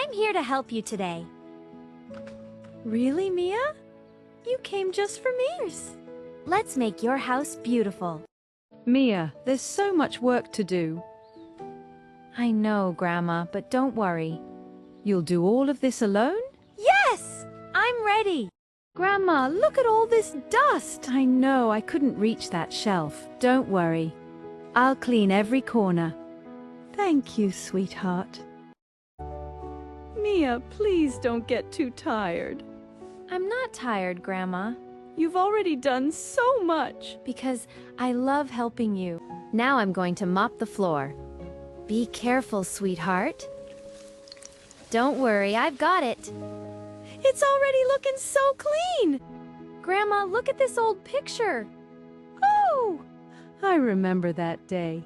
I'm here to help you today. Really, Mia? You came just for me? Let's make your house beautiful. Mia, there's so much work to do. I know, Grandma, but don't worry. You'll do all of this alone? Yes! I'm ready. Grandma, look at all this dust! I know, I couldn't reach that shelf. Don't worry. I'll clean every corner. Thank you, sweetheart. Mia, please don't get too tired. I'm not tired, Grandma. You've already done so much. Because I love helping you. Now I'm going to mop the floor. Be careful, sweetheart. Don't worry, I've got it. It's already looking so clean. Grandma, look at this old picture. Oh! I remember that day.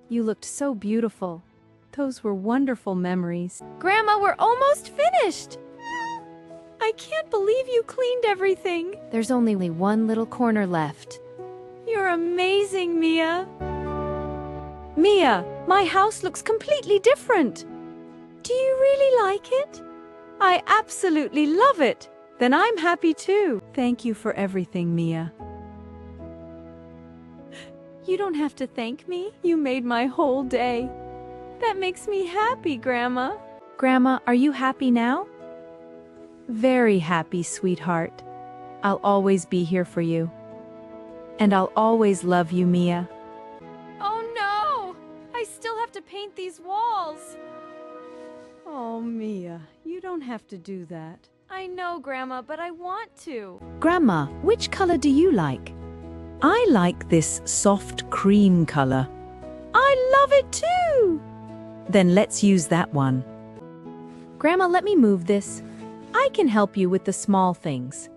You looked so beautiful. Those were wonderful memories. Grandma, we're almost finished. I can't believe you cleaned everything. There's only one little corner left. You're amazing, Mia. Mia, my house looks completely different. Do you really like it? I absolutely love it. Then I'm happy too. Thank you for everything, Mia. You don't have to thank me. You made my whole day. That makes me happy, Grandma. Grandma, are you happy now? Very happy, sweetheart. I'll always be here for you. And I'll always love you, Mia. Oh no! I still have to paint these walls. Oh, Mia, you don't have to do that. I know, Grandma, but I want to. Grandma, which color do you like? I like this soft cream color. I love it too! Then let's use that one. Grandma, let me move this. I can help you with the small things.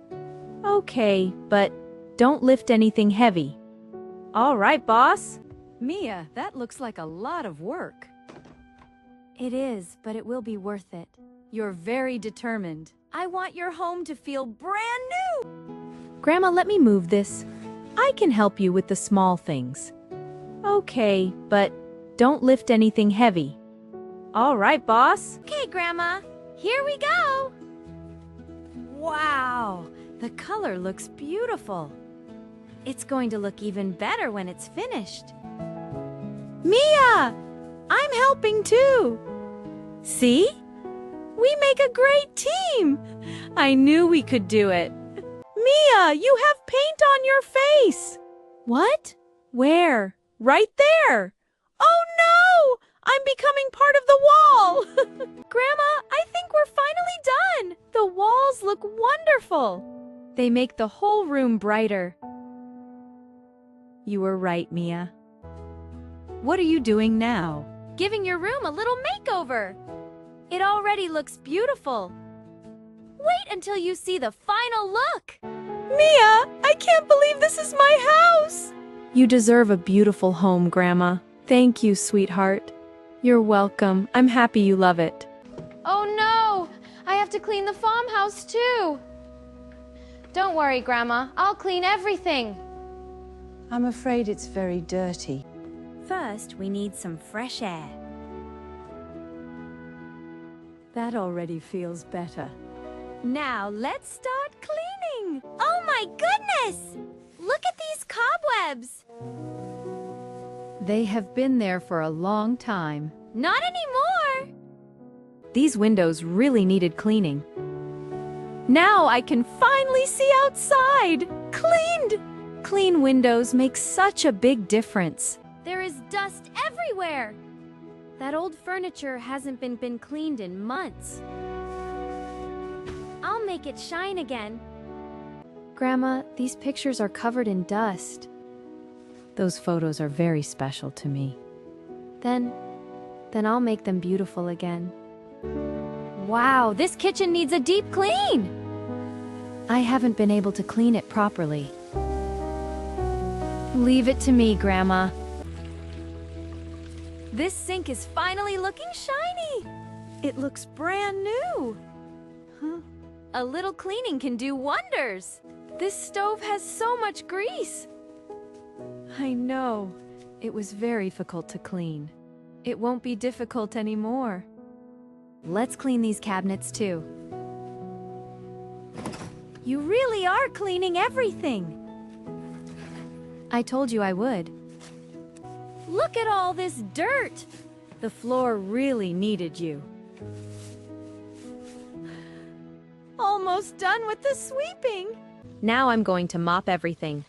Okay, but don't lift anything heavy. All right, boss. Mia, that looks like a lot of work. It is, but it will be worth it. You're very determined. I want your home to feel brand new! Grandma, let me move this. I can help you with the small things. Okay, but don't lift anything heavy. All right, boss. Okay, Grandma, here we go! Wow, the color looks beautiful. It's going to look even better when it's finished. Mia! I'm helping too. See? We make a great team. I knew we could do it. Mia, you have paint on your face. What? Where? Right there. Oh no! I'm becoming part of the wall. Grandma, I think we're finally done. The walls look wonderful. They make the whole room brighter. You were right, Mia. What are you doing now? Giving your room a little makeover. It already looks beautiful. Wait until you see the final look. Mia, I can't believe this is my house. You deserve a beautiful home, Grandma. Thank you, sweetheart. You're welcome. I'm happy you love it. Oh no! I have to clean the farmhouse too. Don't worry, Grandma. I'll clean everything. I'm afraid it's very dirty. First, we need some fresh air. That already feels better. Now let's start cleaning. Oh my goodness! Look at these cobwebs. They have been there for a long time. Not anymore. These windows really needed cleaning. Now I can finally see outside! Cleaned! Clean windows make such a big difference. There is dust everywhere. That old furniture hasn't been cleaned in months. I'll make it shine again. Grandma, these pictures are covered in dust. Those photos are very special to me. Then I'll make them beautiful again. Wow, this kitchen needs a deep clean! I haven't been able to clean it properly. Leave it to me, Grandma. This sink is finally looking shiny! It looks brand new! Huh? A little cleaning can do wonders! This stove has so much grease! I know. It was very difficult to clean. It won't be difficult anymore. Let's clean these cabinets too. You really are cleaning everything. I told you I would. Look at all this dirt. The floor really needed you. Almost done with the sweeping. Now I'm going to mop everything.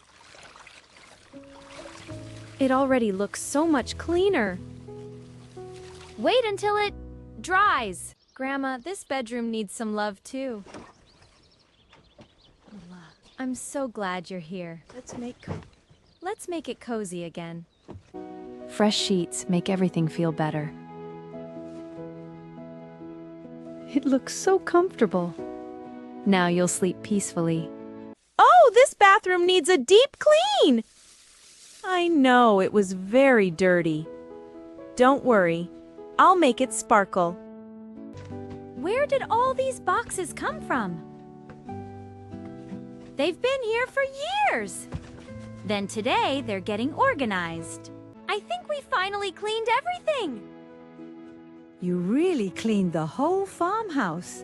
It already looks so much cleaner. Wait until it dries. Grandma, this bedroom needs some love too. I'm so glad you're here. Let's make it cozy again. Fresh sheets make everything feel better. It looks so comfortable. Now you'll sleep peacefully. Oh, this bathroom needs a deep clean! I know, it was very dirty. Don't worry, I'll make it sparkle. Where did all these boxes come from? They've been here for years. Then today, they're getting organized. I think we finally cleaned everything. You really cleaned the whole farmhouse.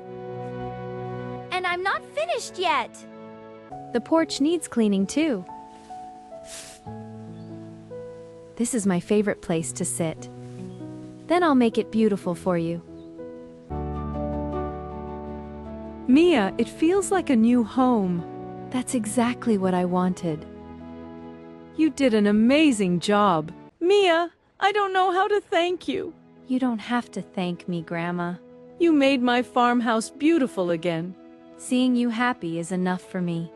And I'm not finished yet. The porch needs cleaning too. This is my favorite place to sit. Then I'll make it beautiful for you. Mia, it feels like a new home. That's exactly what I wanted. You did an amazing job. Mia, I don't know how to thank you. You don't have to thank me, Grandma. You made my farmhouse beautiful again. Seeing you happy is enough for me.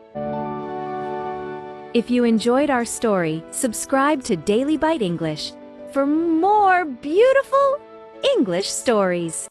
If you enjoyed our story, subscribe to Daily Bite English for more beautiful English stories.